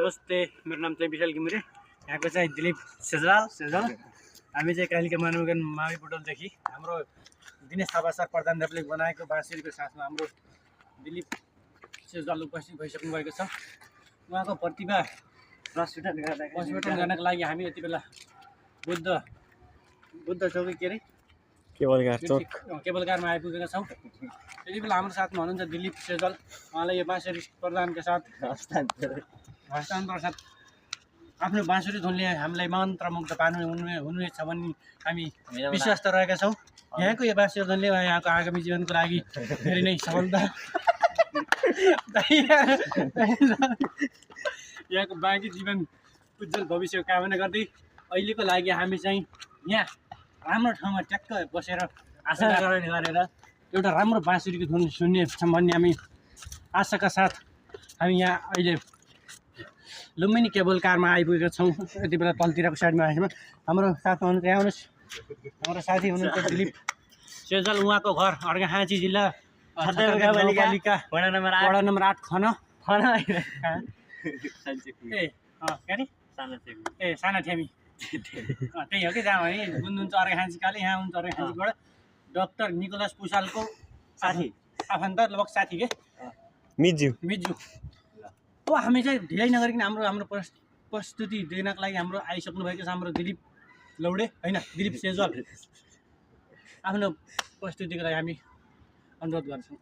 नमस्ते, मेरो नाम चाहिँ विशाल घिमिरे। यहाँको चाहिँ दिलीप सेजवाल। हामी चाहिँ कालिका मानवगञ्ज मावि बुटोलदेखि हाम्रो दिनेश थापा सर प्रधानले बनाएको बाँसुरीको साथमा हाम्रो दिलीप सेजवाल उपस्थित भइसक्नु भएको छ। उहाँको प्रतिभा प्रस्फुटन गर्नको लागि हामी यति बेला बुद्ध चौकी के अरे केबलकारमा आइपुगेका छौँ। यति बेला हाम्रो साथमा हुनुहुन्छ दिलीप सेजवाल। उहाँलाई यो बाँसुरी प्रधानका साथ हस्तान्तरण साथ आफ्नो बाँसुरी धुनले हामीलाई मन्त्रमुग्ध हुनेछ भन्ने हामी विश्वास रहेका छौँ। यहाँको यो बाँसुरी धुनले यहाँको आगामी जीवनको लागि धेरै नै सफलता यहाँको बाँकी जीवन उज्जवल भविष्यको कामना गर्दै अहिलेको लागि हामी चाहिँ यहाँ राम्रो ठाउँमा ट्याक्क बसेर आशा गरेर एउटा राम्रो बाँसुरीको धुन सुन्नेछौँ भन्ने हामी आशाका साथ हामी यहाँ अहिले लुम्बिनी केबल कारमा आइपुगेका छौँ। यति बेला तलतिरको साइडमा आएछौँ। हाम्रो साथमा हुनुहुन्छ, यहाँ आउनुहोस्, हाम्रो साथी हुनुहुन्छ दिलीप सेजवाल। उहाँको घर अर्घाखाँची जिल्ला गाउँपालिका वडा नम्बर 8 खन साना ठ्यामी त्यही हो कि जहाँ भने हुनुहुन्छ अर्घाखाँची काले। यहाँ हुनुहुन्छ अर्घाखाँचीबाट डाक्टर निकोलस पुसालको साथी आफन्त लगभग साथी के मिजु। अब हामी चाहिँ ढिलाइ नगरिकन हाम्रो प्रस्तुति दिनको लागि हाम्रो आइसक्नु भएको छ हाम्रो दिलीप लौडे होइन दिलीप सेजवाल। आफ्नो प्रस्तुतिको लागि हामी अनुरोध गर्छौँ।